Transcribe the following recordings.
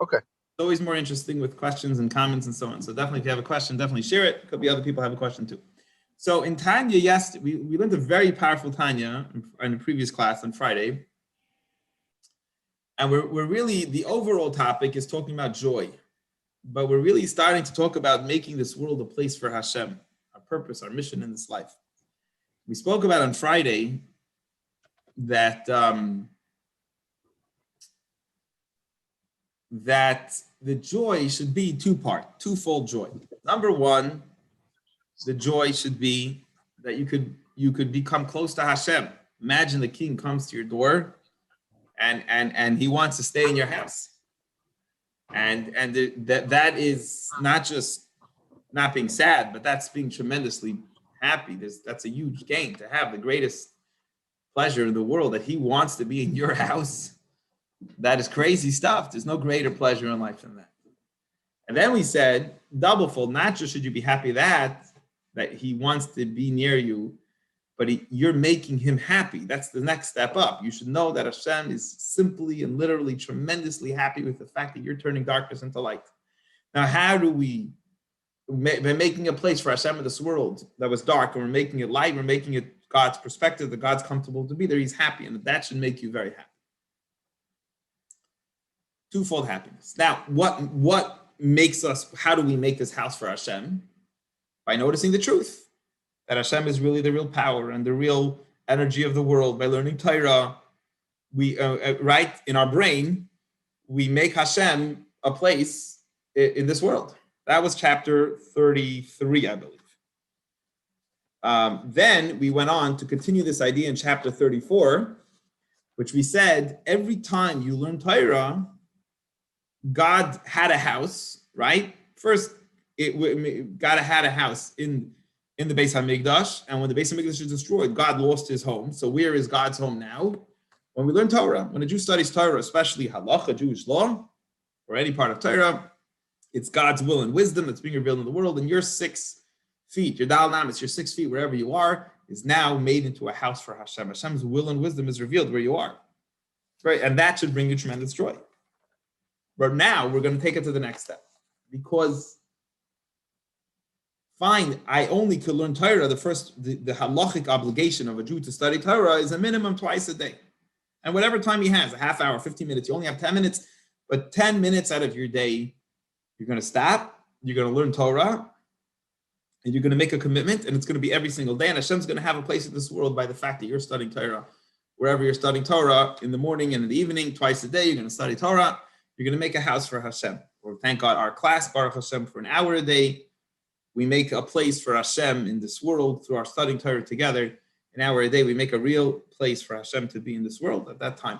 Okay. It's always more interesting with questions and comments and so on. So definitely, if you have a question, definitely share it. Could be other people have a question too. So in Tanya, yes, we learned a very powerful Tanya in the previous class on Friday. And we're really, the overall topic is talking about joy. But we're really starting to talk about making this world a place for Hashem, our purpose, our mission in this life. We spoke about on Friday that that the joy should be twofold joy. Number one, the joy should be that you could become close to Hashem. Imagine the king comes to your door and he wants to stay in your house. And that is not just not being sad, but that's being tremendously happy. That's a huge gain to have the greatest pleasure in the world, that he wants to be in your house. That is crazy stuff. There's no greater pleasure in life than that. And then we said, doublefold, not just should you be happy that he wants to be near you, but you're making him happy. That's the next step up. You should know that Hashem is simply and literally tremendously happy with the fact that you're turning darkness into light. Now, how do we, by making a place for Hashem in this world that was dark, and we're making it light, we're making it God's perspective, that God's comfortable to be there, he's happy, and that should make you very happy. Twofold happiness. Now, what makes us, how do we make this house for Hashem? By noticing the truth, that Hashem is really the real power and the real energy of the world. By learning Torah, we, right, in our brain, we make Hashem a place in this world. That was chapter 33, I believe. Then we went on to continue this idea in chapter 34, which we said, every time you learn Torah, God had a house, right? First, God had a house in the Beis HaMikdash, and when the Beis HaMikdash is destroyed, God lost his home. So where is God's home now? When we learn Torah, when a Jew studies Torah, especially halacha, Jewish law, or any part of Torah, it's God's will and wisdom that's being revealed in the world, and your 6 feet, your Dal Namis, your 6 feet, wherever you are, is now made into a house for Hashem. Hashem's will and wisdom is revealed where you are, right? And that should bring you tremendous joy. But now we're going to take it to the next step, because fine, I only could learn Torah. The halachic obligation of a Jew to study Torah is a minimum twice a day. And whatever time he has, a half hour, 15 minutes, you only have 10 minutes, but 10 minutes out of your day, you're going to stop, you're going to learn Torah, and you're going to make a commitment, and it's going to be every single day. And Hashem's going to have a place in this world by the fact that you're studying Torah. Wherever you're studying Torah, in the morning and in the evening, twice a day, you're going to study Torah. You're going to make a house for Hashem. Or thank God, our class, Baruch Hashem, for an hour a day. We make a place for Hashem in this world through our studying Torah together. An hour a day, we make a real place for Hashem to be in this world at that time.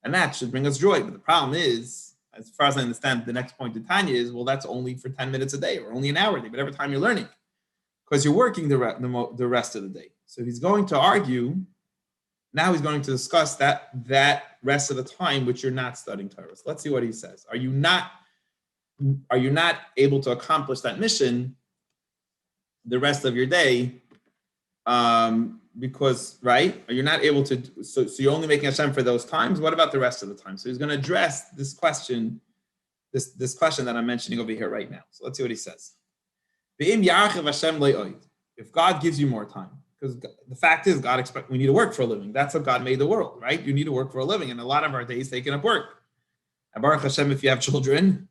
And that should bring us joy. But the problem is, as far as I understand, the next point in Tanya is, well, that's only for 10 minutes a day or only an hour a day, whatever time you're learning, because you're working the rest of the day. So he's going to argue, now he's going to discuss that rest of the time which you're not studying Torah. So let's see what he says. Are you not able to accomplish that mission the rest of your day? Because, right, you're not able to, so you're only making Hashem for those times. What about the rest of the time? So he's going to address this question, this question that I'm mentioning over here right now. So let's see what he says. If God gives you more time, because the fact is, God expects we need to work for a living. That's how God made the world, right? You need to work for a living, and a lot of our days taken up work. And Baruch Hashem, if you have children,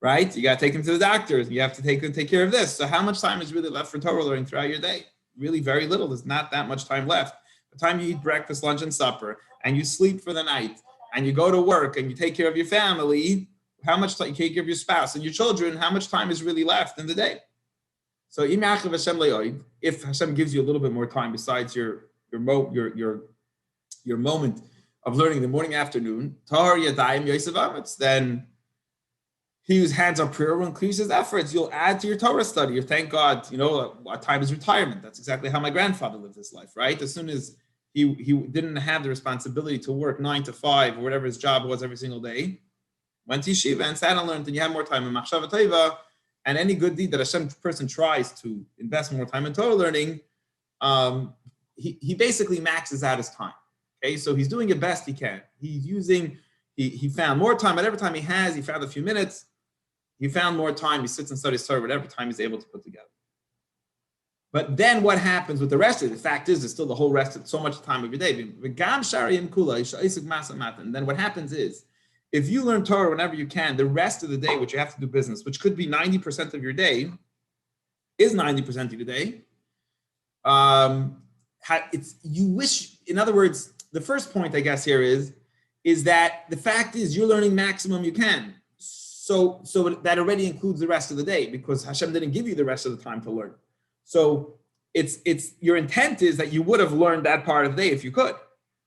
right, you got to take them to the doctors. You have to take care of this. So how much time is really left for Torah learning throughout your day? Really very little. There's not that much time left. The time you eat breakfast, lunch, and supper, and you sleep for the night, and you go to work, and you take care of your family, how much time you take care of your spouse and your children, how much time is really left in the day? So if Hashem gives you a little bit more time besides your moment of learning the morning, afternoon, then he whose hands are prayer will increase his efforts. You'll add to your Torah study. You thank God, what time is retirement. That's exactly how my grandfather lived his life, right? As soon as he didn't have the responsibility to work 9 to 5 or whatever his job was every single day, went to yeshiva and sat and learned, and you have more time in machshava tova. And any good deed that a person tries to invest more time in Torah learning, he basically maxes out his time. Okay, so he's doing the best he can. He's He found more time. Whatever time he has, he found a few minutes. He found more time. He sits and studies Torah, whatever time he's able to put together. But then what happens with the rest of it? The fact is, there's still the whole rest of so much time of your day. And then what happens is, if you learn Torah whenever you can, the rest of the day, which you have to do business, which could be 90% of your day, is 90% of your day. You wish, in other words, the first point I guess here is that the fact is you're learning maximum you can. So that already includes the rest of the day, because Hashem didn't give you the rest of the time to learn. So it's your intent is that you would have learned that part of the day if you could.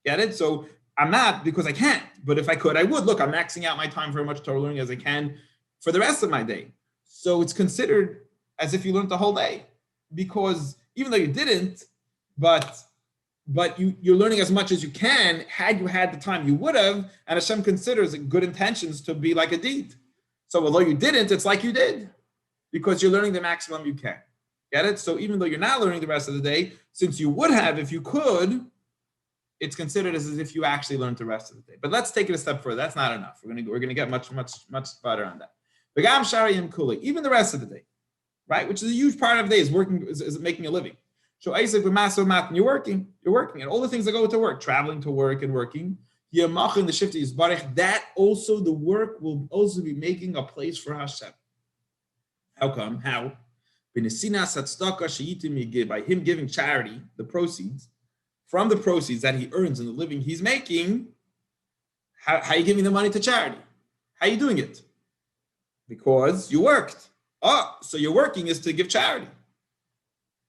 Get it? So I'm not, because I can't, but if I could, I would. Look, I'm maxing out my time for as much Torah learning as I can for the rest of my day. So it's considered as if you learned the whole day, because even though you didn't, but you're learning as much as you can. Had you had the time, you would have, and Hashem considers good intentions to be like a deed. So although you didn't, it's like you did, because you're learning the maximum you can. Get it? So even though you're not learning the rest of the day, since you would have if you could, it's considered as if you actually learned the rest of the day. But let's take it a step further. That's not enough. We're gonna get much better on that. V'gam shariyim kuli, even the rest of the day, right? Which is a huge part of the day, is making a living. So Isaac b'maso mat, you're working, and all the things that go to work, traveling to work and working. Yamachin the shift is barich. That also the work will also be making a place for Hashem. How come? How? By him giving charity, the proceeds, from the proceeds that he earns in the living he's making, how are you giving the money to charity? How are you doing it? Because you worked. Oh, so your working is to give charity.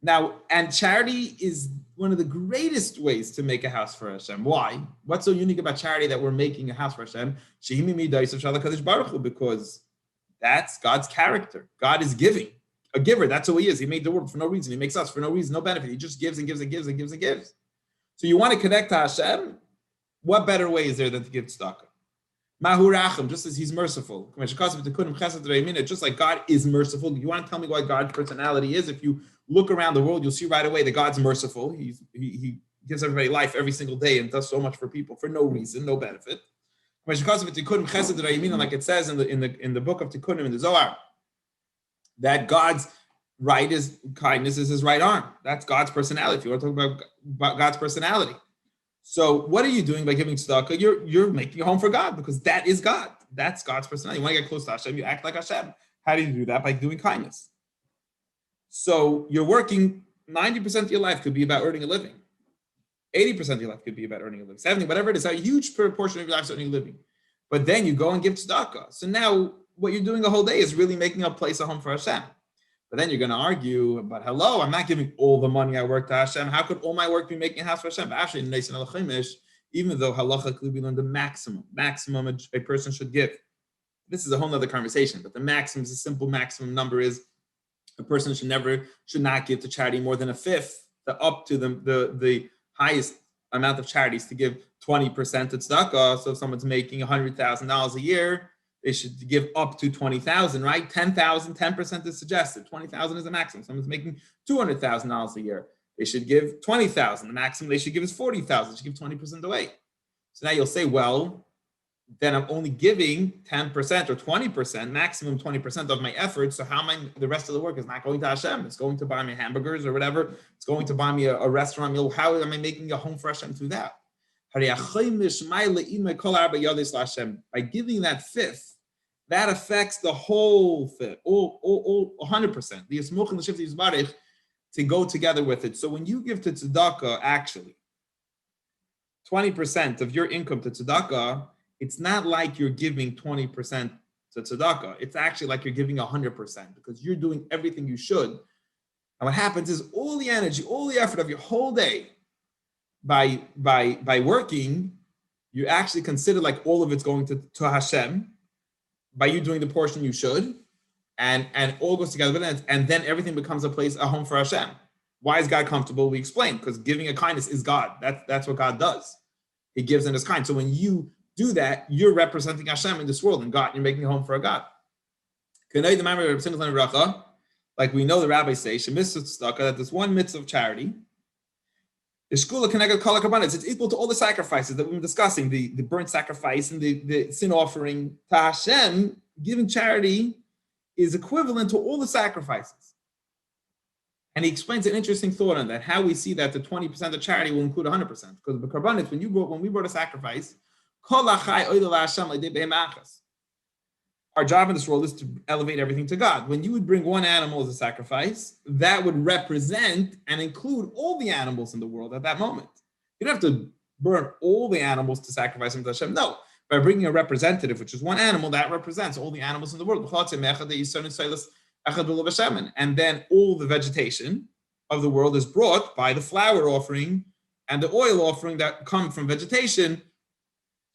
Now, and charity is one of the greatest ways to make a house for Hashem. Why? What's so unique about charity that we're making a house for Hashem? Because that's God's character. God is giving. A giver, that's who he is. He made the world for no reason. He makes us for no reason, no benefit. He just gives and gives and gives and gives and gives. So you want to connect to Hashem? What better way is there than to give tzedakah? Mahu racham, just as he's merciful. Just like God is merciful. You want to tell me what God's personality is? If you look around the world, you'll see right away that God's merciful. He gives everybody life every single day and does so much for people for no reason, no benefit. Like it says in the book of Tikkunim in the Zohar, that God's right is kindness is his right arm. That's God's personality. If you want to talk about God's personality. So what are you doing by giving tzedakah? You're making a home for God, because that is God. That's God's personality. You want to get close to Hashem, you act like Hashem. How do you do that? By doing kindness. So you're working, 90% of your life could be about earning a living. 80% of your life could be about earning a living. 70, whatever it is, a huge proportion of your life is earning a living. But then you go and give tzedakah. So now what you're doing the whole day is really making a place, a home for Hashem. But then you're going to argue, but hello, I'm not giving all the money I work to Hashem. How could all my work be making a house for Hashem? But actually, in Neisen al-Chimish, even though halachically we learn the maximum a person should give. This is a whole other conversation, but the maximum is a simple maximum number is a person should not give to charity more than a fifth, up to the highest amount of charities to give 20% to tzedakah. So if someone's making $100,000 a year, they should give up to 20,000, right? 10,000, 10% is suggested. 20,000 is the maximum. Someone's making $200,000 a year. They should give 20,000. The maximum they should give is 40,000. They should give 20% away. So now you'll say, well, then I'm only giving 10% or 20%, maximum 20% of my effort. So how am I, the rest of the work is not going to Hashem. It's going to buy me hamburgers or whatever. It's going to buy me a restaurant meal. How am I making a home for Hashem through that? By giving that fifth, that affects the whole fifth, all 100%. The Yismuch and the Shift Yisbarich to go together with it. So when you give to tzedakah, actually, 20% of your income to tzedakah, it's not like you're giving 20% to tzedakah. It's actually like you're giving 100% because you're doing everything you should. And what happens is all the energy, all the effort of your whole day, by working, you actually consider like all of it's going to Hashem by you doing the portion you should, and all goes together with it, and then everything becomes a home for Hashem. Why is God comfortable? We explained, because giving a kindness is God. That's what God does. He gives and is kind. So when you do that, you're representing Hashem in this world, and God, you're making a home for a God. Like we know the rabbis say, that there's one mitzvah of charity, The shkula connected kol karbanos. It's equal to all the sacrifices that we've been discussing, the burnt sacrifice and the sin offering. To Hashem, giving charity is equivalent to all the sacrifices. And he explains an interesting thought on that, how we see that the 20% of charity will include 100%. Because the karbanos, when we brought a sacrifice, kol achai oida Hashem le'dei behemachas. Our job in this world is to elevate everything to God. When you would bring one animal as a sacrifice, that would represent and include all the animals in the world at that moment. You don't have to burn all the animals to sacrifice them to Hashem. No, by bringing a representative, which is one animal, that represents all the animals in the world. And then all the vegetation of the world is brought by the flour offering and the oil offering that come from vegetation.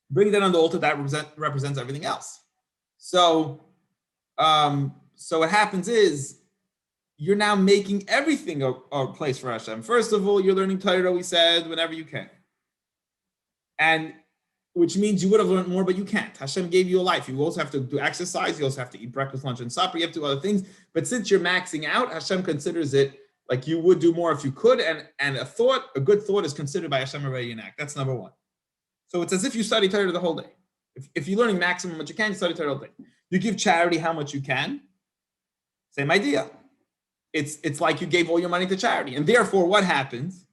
Bring that on the altar, that represents everything else. So what happens is you're now making everything a place for Hashem. First of all, you're learning Torah, we said, whenever you can. And which means you would have learned more, but you can't. Hashem gave you a life. You also have to do exercise. You also have to eat breakfast, lunch, and supper. You have to do other things. But since you're maxing out, Hashem considers it like you would do more if you could. And a good thought is considered by Hashem already an act. That's number one. So it's as if you study Torah the whole day. If you're learning maximum what you can, you study Torah all day. You give charity how much you can. Same idea. It's like you gave all your money to charity. And therefore, what happens?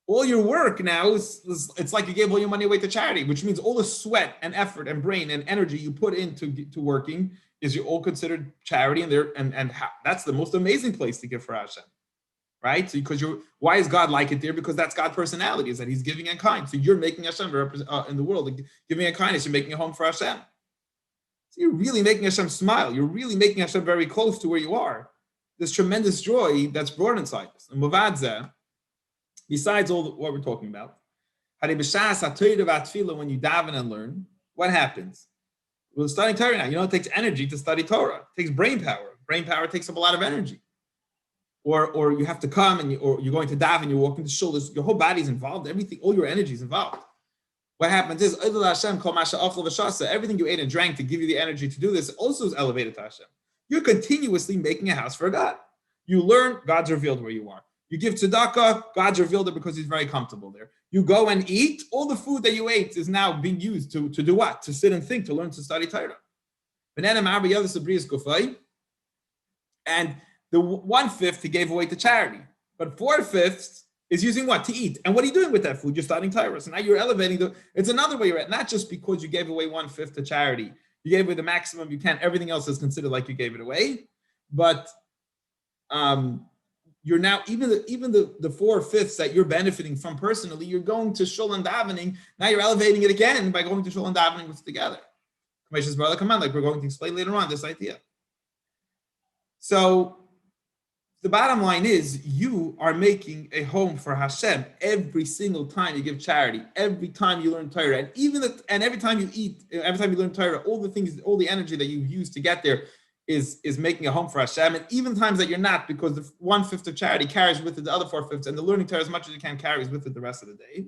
All your work now it's like you gave all your money away to charity, which means all the sweat and effort and brain and energy you put into working is you all considered charity, and that's the most amazing place to give for Hashem. Right? So because why is God like it there? Because that's God's personality, is that He's giving and kind. So you're making Hashem in the world, like giving and kindness. You're making a home for Hashem. So you're really making Hashem smile. You're really making Hashem very close to where you are. This tremendous joy that's brought inside us. And Mavadzeh, besides what we're talking about, when you daven and learn, what happens? We're studying Torah now. You know, it takes energy to study Torah. It takes brain power. Brain power takes up a lot of energy. Or you have to come or you're going to daven, you're walking the shoulders, your whole body's involved, everything, all your energy is involved. What happens is everything you ate and drank to give you the energy to do this also is elevated to Hashem. You're continuously making a house for God. You learn, God's revealed where you are. You give tzedakah, God's revealed it because He's very comfortable there. You go and eat, all the food that you ate is now being used to do what? To sit and think, to learn to study Torah. And the 1/5 He gave away to charity, but 4/5 is using what? To eat. And what are you doing with that food? You're studying Torah. So now you're elevating it's another way you're at, not just because you gave away 1/5 to charity. You gave away the maximum you can. Everything else is considered like you gave it away. But you're now, even the 4/5 that you're benefiting from personally, you're going to shul and davening. Now you're elevating it again by going to shul and davening with together. Like we're going to explain later on this idea. So the bottom line is you are making a home for Hashem every single time you give charity, every time you learn Torah, and every time you eat, every time you learn Torah, all the energy that you use to get there is making a home for Hashem. And even times that you're not, because the 1/5 of charity carries with it the other 4/5, and the learning Torah as much as you can carries with it the rest of the day.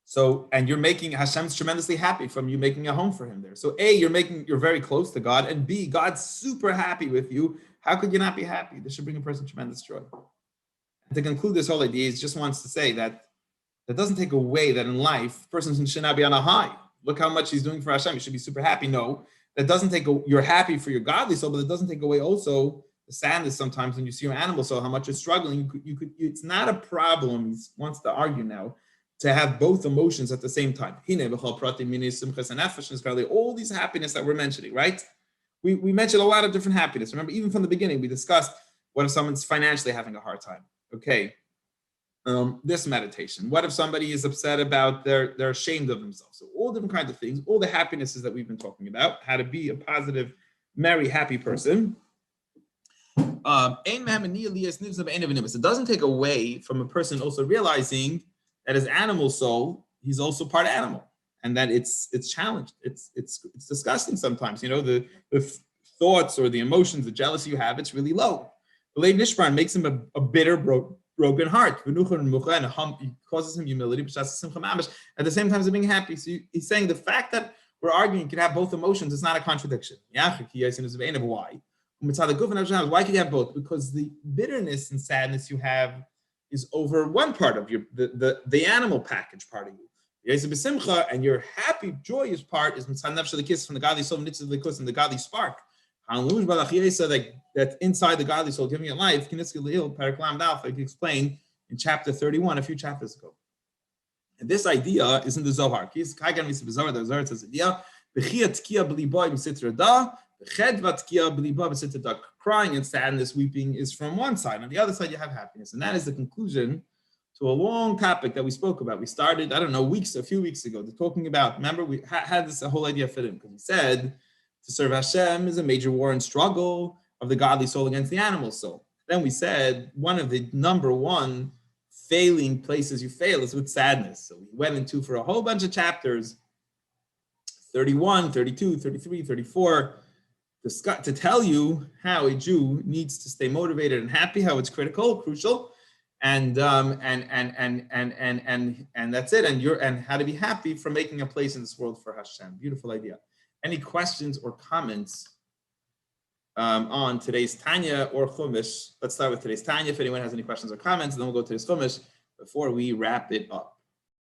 So, and you're making Hashem's tremendously happy from you making a home for Him there. So A, you're very close to God, and B, God's super happy with you. How could you not be happy? This should bring a person tremendous joy. And to conclude this whole idea, he just wants to say that doesn't take away that in life, a person should not be on a high. Look how much he's doing for Hashem. You should be super happy. No, that doesn't you're happy for your godly soul, but it doesn't take away also the sadness sometimes when you see your animal soul, how much it's struggling. It's not a problem, he wants to argue now, to have both emotions at the same time. All these happiness that we're mentioning, right? We mentioned a lot of different happiness. Remember, even from the beginning, we discussed what if someone's financially having a hard time? Okay, this meditation. What if somebody is upset about they're ashamed of themselves? So all different kinds of things, all the happinesses that we've been talking about, how to be a positive, merry, happy person. It doesn't take away from a person also realizing that his animal soul, he's also part animal. And that it's challenged. It's disgusting sometimes. You know, the thoughts or the emotions, the jealousy you have, it's really low. The Lev Nishbar makes him a bitter, broken heart. He causes him humility, at the same time as being happy. So he's saying the fact that we're arguing you can have both emotions is not a contradiction. Why? Why can you have both? Because the bitterness and sadness you have is over one part of the animal package part of you. And your happy, joyous part is from the godly soul, and the godly spark. That's inside the godly soul, giving it life. Like he explained in chapter 31 a few chapters ago. And this idea is in the Zohar. The Zohar says crying and sadness, weeping is from one side. On the other side, you have happiness. And that is the conclusion to a long topic that we spoke about. We started, a few weeks ago, talking about, remember, we had this whole idea fit in, because we said to serve Hashem is a major war and struggle of the godly soul against the animal soul. Then we said one of the number one failing places you fail is with sadness. So we went into for a whole bunch of chapters, 31, 32, 33, 34, to tell you how a Jew needs to stay motivated and happy, how it's crucial, and that's it. And how to be happy for making a place in this world for Hashem. Beautiful idea. Any questions or comments on today's Tanya or Chumash? Let's start with today's Tanya. If anyone has any questions or comments, then we'll go to today's Chumash before we wrap it up.